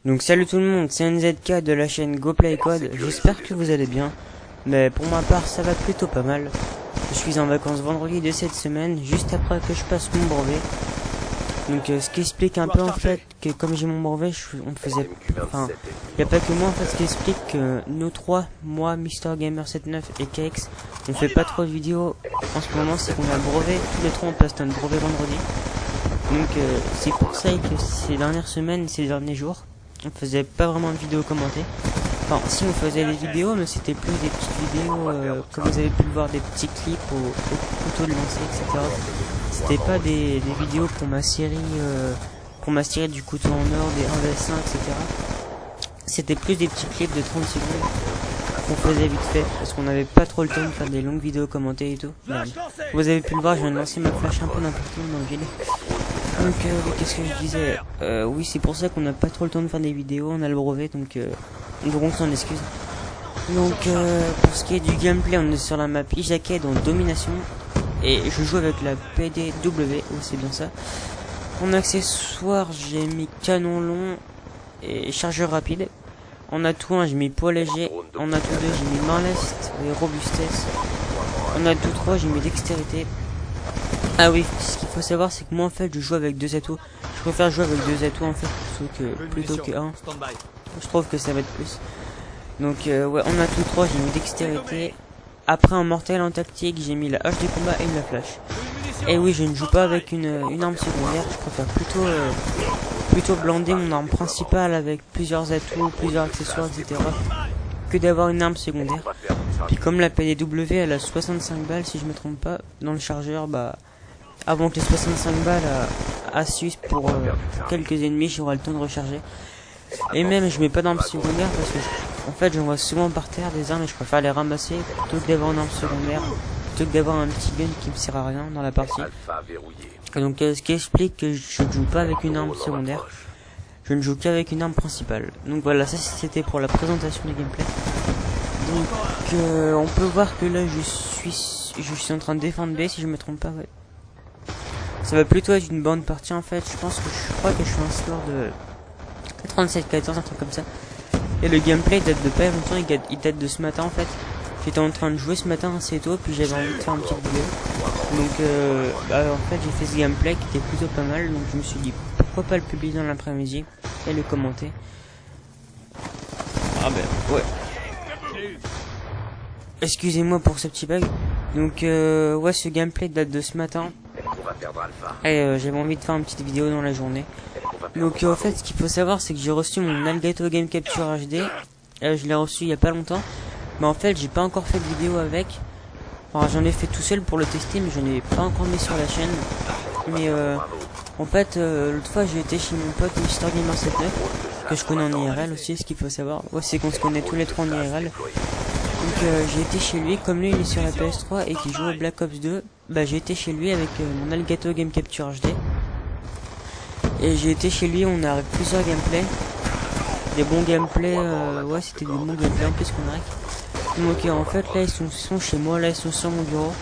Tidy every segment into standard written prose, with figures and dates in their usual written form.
Donc salut tout le monde, c'est NZK de la chaîne GoPlayCode, j'espère que vous allez bien. Mais pour ma part ça va plutôt pas mal. Je suis en vacances vendredi de cette semaine, juste après que je passe mon brevet. Donc ce qui explique un peu en fait que comme j'ai mon brevet, on faisait... Enfin, il n'y a pas que moi en fait, ce qui explique que nous trois, moi, MrGamer79 et KX, on fait pas trop de vidéos en ce moment, c'est qu'on a le brevet, tous les trois on passe notre brevet vendredi. Donc c'est pour ça que ces dernières semaines, ces derniers jours, on faisait pas vraiment de vidéos commentées. Enfin si on faisait les vidéos, mais c'était plus des petites vidéos comme vous avez pu le voir, des petits clips au couteau de lancer, etc. C'était pas des vidéos pour ma série du couteau en or, des 1v5, etc. C'était plus des petits clips de 30 secondes qu'on faisait vite fait parce qu'on n'avait pas trop le temps de faire des longues vidéos commentées et tout. Merde. Vous avez pu le voir, je viens de lancer ma flash un peu n'importe où dans le vide. Donc qu'est-ce que je disais, oui c'est pour ça qu'on n'a pas trop le temps de faire des vidéos, on a le brevet donc on s'en excuse. Donc pour ce qui est du gameplay, on est sur la map Ijake dans Domination et je joue avec la PDW, oui c'est bien ça. En accessoire j'ai mis canon long et chargeur rapide. En atout 1 j'ai mis poids léger, en atout 2 j'ai mis main leste et robustesse. En atout 3 j'ai mis dextérité. Ah oui, ce qu'il faut savoir c'est que moi en fait je joue avec deux atouts. Je préfère jouer avec deux atouts en fait plutôt que un. Je trouve que ça va être plus. Donc ouais, en atout 3 j'ai mis dextérité. Après en mortel en tactique j'ai mis la hache de combat et la flash. Et oui, je ne joue pas avec une arme secondaire, je préfère plutôt blander mon arme principale avec plusieurs atouts, plusieurs accessoires, etc. que d'avoir une arme secondaire. Puis comme la PDW elle a 65 balles si je me trompe pas dans le chargeur, bah avant que les 65 balles à sus pour quelques ennemis j'aurai le temps de recharger. Et même je mets pas d'arme secondaire parce que en fait j'en vois souvent par terre des armes et je préfère les ramasser plutôt que d'avoir une arme secondaire, plutôt que d'avoir un petit gun qui me sert à rien dans la partie. Et donc ce qui explique que je ne joue pas avec une arme secondaire, je ne joue qu'avec une arme principale. Donc voilà, ça c'était pour la présentation du gameplay. Donc on peut voir que là je suis en train de défendre B si je me trompe pas, ouais. Ça va plutôt être une bonne partie en fait, je crois que je suis un score de 37-14, un truc comme ça. Et le gameplay date de pas longtemps, il date de ce matin en fait. J'étais en train de jouer ce matin assez tôt, puis j'avais envie de faire une petite vidéo. Donc en fait j'ai fait ce gameplay qui était plutôt pas mal, donc je me suis dit pourquoi pas le publier dans l'après-midi et le commenter. Ah ben ouais. Excusez-moi pour ce petit bug. Donc ouais, ce gameplay date de ce matin. Et j'avais envie de faire une petite vidéo dans la journée. Donc en fait ce qu'il faut savoir c'est que j'ai reçu mon Elgato Game Capture HD. Je l'ai reçu il y a pas longtemps. Mais en fait j'ai pas encore fait de vidéo avec. Enfin j'en ai fait tout seul pour le tester mais j'en ai pas encore mis sur la chaîne. Mais en fait l'autre fois j'ai été chez mon pote MrGamer79 que je connais en IRL aussi. Ce qu'il faut savoir c'est qu'on se connaît tous les trois en IRL. Donc j'ai été chez lui, comme lui il est sur la PS3 et qu'il joue au Black Ops 2, bah j'ai été chez lui avec mon Elgato Game Capture HD. Et j'ai été chez lui, on a plusieurs gameplays. Des bons gameplays, ouais c'était des bons gameplays en plus qu'on a. Donc en fait là ils sont chez moi, là ils sont sur mon bureau.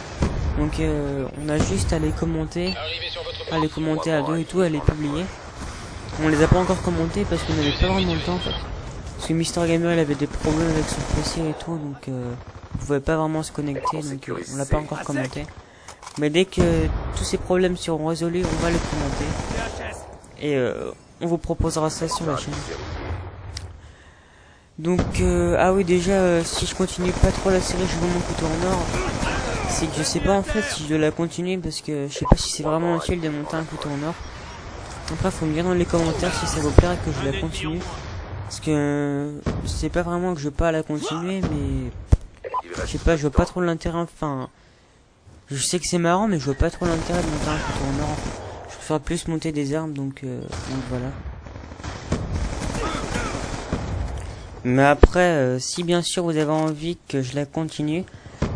Donc on a juste à les commenter à deux et tout, à les publier. On les a pas encore commentés parce qu'on n'avait pas vraiment le temps en fait. Parce que MrGamer il avait des problèmes avec son PC et tout, donc on pouvait pas vraiment se connecter, donc on l'a pas encore commenté. Mais dès que tous ces problèmes seront résolus, on va les commenter. Et on vous proposera ça sur la chaîne. Donc ah oui déjà si je continue pas trop la série Je veux mon couteau en or, c'est que je sais pas en fait si je dois la continuer parce que je sais pas si c'est vraiment utile de monter un couteau en or. Après faut me dire dans les commentaires si ça vous plairait que je la continue. Parce que je sais pas vraiment que je veux pas la continuer, mais je sais pas, je vois pas trop l'intérêt. Enfin, je sais que c'est marrant, mais je vois pas trop l'intérêt de monter un couteau en or. En fait. Je préfère plus monter des armes, donc voilà. Mais après, si bien sûr vous avez envie que je la continue,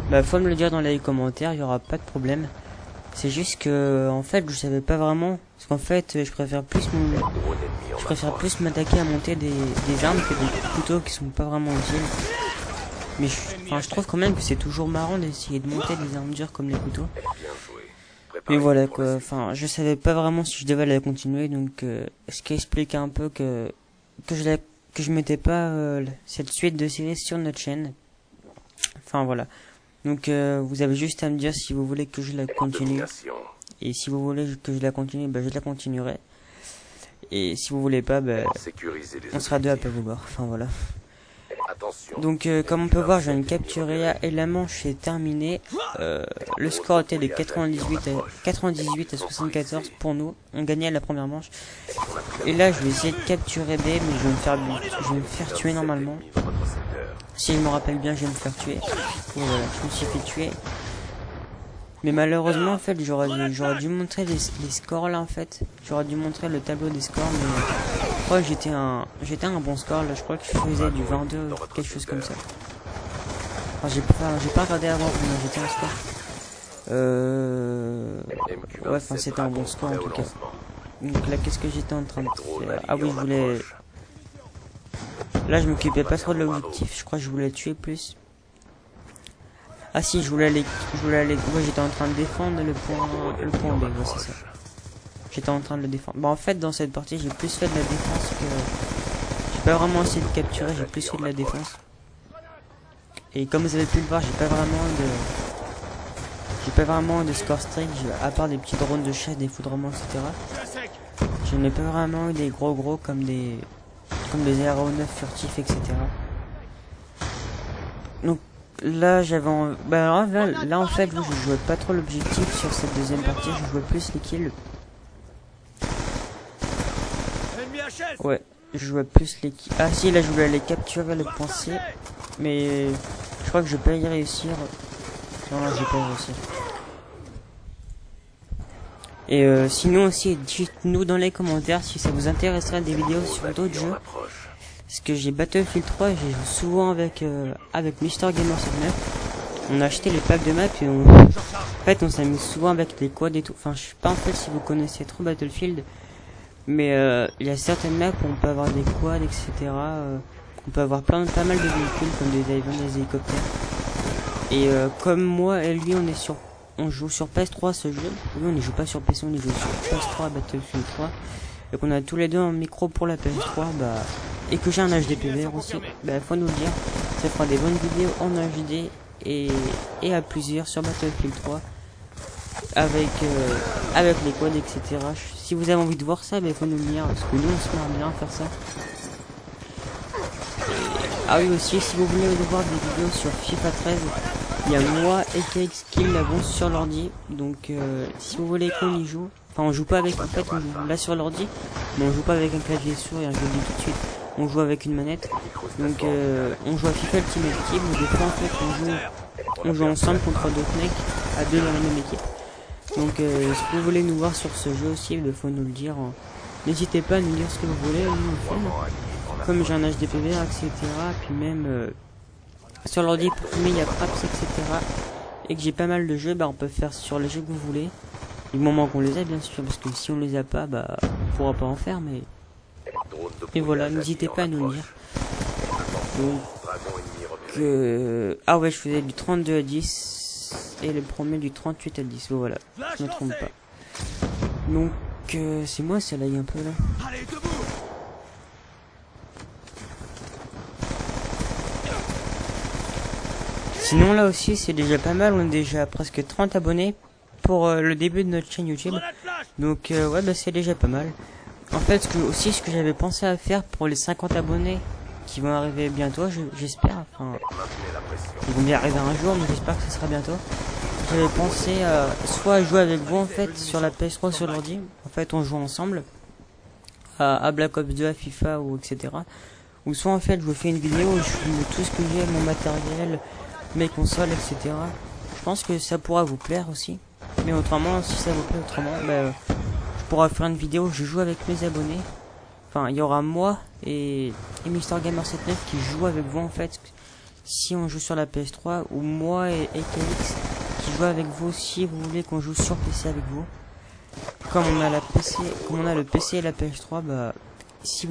bah faut me le dire dans les commentaires, il y aura pas de problème. C'est juste que en fait je savais pas vraiment, parce qu'en fait je préfère plus m'attaquer à monter des armes que des couteaux qui sont pas vraiment utiles. Mais je trouve quand même que c'est toujours marrant d'essayer de monter des armes dures comme les couteaux. Mais voilà quoi, enfin je savais pas vraiment si je devais la continuer, donc ce qui explique un peu que que je mettais pas cette suite de séries sur notre chaîne. Enfin voilà. Donc vous avez juste à me dire si vous voulez que je la continue. Et si vous voulez que je la continue, bah, je la continuerai. Et si vous voulez pas, bah, on sera deux à pas vous voir. Enfin voilà. Donc comme on peut voir, j'ai une capturée et la manche est terminée. Le score était de 98 à 74 pour nous. On gagnait la première manche. Et là, je vais essayer de capturer B, mais je vais me faire tuer normalement. Si je me rappelle bien, je vais me faire tuer. Et voilà, je me suis fait tuer. Mais malheureusement, en fait, j'aurais dû montrer les scores là, en fait. J'aurais dû montrer le tableau des scores, mais je crois que j'étais un bon score là. Je crois que je faisais du 22 ou quelque chose comme ça. Enfin, j'ai pas regardé avant combien j'étais en score. Ouais, enfin, c'était un bon score en tout cas. Donc là, qu'est-ce que j'étais en train de faire? Ah oui, je voulais... Là, je m'occupais pas trop de l'objectif. Je crois que je voulais tuer plus. Ah si, je voulais aller, ouais, j'étais en train de défendre le point B, ouais, c'est ça. J'étais en train de le défendre. Bon, en fait, dans cette partie, j'ai plus fait de la défense que... J'ai pas vraiment essayé de capturer, j'ai plus fait de la défense. Et comme vous avez pu le voir, j'ai pas vraiment de score strict, à part des petits drones de chasse, des foudrements, etc. Je n'ai pas vraiment eu des gros comme des aéronefs furtifs, etc. Donc, là là en fait je jouais pas trop l'objectif sur cette deuxième partie, je jouais plus les kills. Ouais, je jouais plus les kills. Ah si, là je voulais aller capturer le point C, mais je crois que je vais pas y réussir. Non, je vais pas y réussir. Et sinon aussi, dites-nous dans les commentaires si ça vous intéresserait des vidéos sur d'autres jeux. Parce que j'ai Battlefield 3, j'ai joué souvent avec Mr Gamer 79. On a acheté les packs de maps et en fait on s'amuse souvent avec les quads et tout. Enfin, je sais pas en fait si vous connaissez trop Battlefield, mais il y a certaines maps où on peut avoir des quads, etc. On peut avoir pas mal de véhicules comme des avions, des hélicoptères. Et comme moi et lui on joue sur PS3 ce jeu. Lui on ne joue pas sur PC, on joue sur PS3 Battlefield 3. Et qu'on a tous les deux un micro pour la PS3, bah, et que j'ai un HDPVR aussi, bah, faut nous le dire. Ça fera des bonnes vidéos en HD et à plusieurs sur Battlefield 3 avec les quads, etc. Si vous avez envie de voir ça, bah, faut nous le dire, parce que nous on se marre bien à faire ça. Ah oui aussi, si vous voulez voir des vidéos sur FIFA 13, il y a moi et KX qui l'avons sur l'ordi, donc si vous voulez qu'on y joue, enfin on joue pas avec, en fait on joue là sur l'ordi, mais on joue pas avec un clavier sourd et un clavier tout de suite, on joue avec une manette, donc on joue à FIFA Ultimate Team, où des fois en fait on joue ensemble contre d'autres mecs, à deux dans la même équipe. Donc si vous voulez nous voir sur ce jeu aussi, il faut nous le dire, n'hésitez pas à nous dire ce que vous voulez, nous on le fait. Comme j'ai un HDPVR, etc. Puis même sur l'ordi pour filmer, il y a Fraps, etc. Et que j'ai pas mal de jeux, bah on peut faire sur les jeux que vous voulez. Du moment qu'on les a, bien sûr, parce que si on les a pas, bah on pourra pas en faire. Mais et voilà, n'hésitez pas à nous le dire. Donc ah ouais, je faisais du 32 à 10 et le premier du 38 à 10. Voilà, je me trompe pas. Donc c'est moi, ça lag un peu là. Sinon là aussi c'est déjà pas mal, on est déjà à presque 30 abonnés pour le début de notre chaîne YouTube. Donc ouais, bah c'est déjà pas mal. En fait ce que j'avais pensé à faire pour les 50 abonnés qui vont arriver bientôt, j'espère, enfin ils vont bien arriver un jour, mais j'espère que ce sera bientôt. J'avais pensé soit à jouer avec vous en fait sur la PS3 sur l'ordi, en fait on joue ensemble à Black Ops 2, à FIFA ou etc. Ou soit en fait je vous fais une vidéo où je filme tout ce que j'ai, mon matériel, mes consoles, etc. Je pense que ça pourra vous plaire aussi. Mais autrement, si ça vous plaît autrement, bah, je pourrai faire une vidéo où je joue avec mes abonnés. Enfin, il y aura moi et MrGamer79 qui jouent avec vous en fait. Si on joue sur la PS3, ou moi et KX qui jouent avec vous si vous voulez qu'on joue sur PC avec vous. Comme on a le PC et la PS3, bah si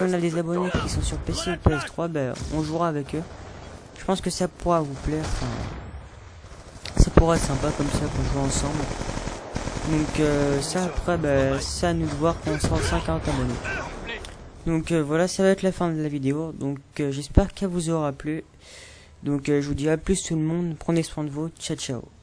on a des abonnés qui sont sur PC ou PS3, bah on jouera avec eux. Je pense que ça pourra vous plaire, enfin, ça pourra être sympa comme ça qu'on joue ensemble. Donc ça après, bah, c'est à nous de voir quand on sera 50 abonnés. Donc voilà, ça va être la fin de la vidéo. Donc j'espère qu'elle vous aura plu. Donc je vous dis à plus tout le monde, prenez soin de vous, ciao ciao.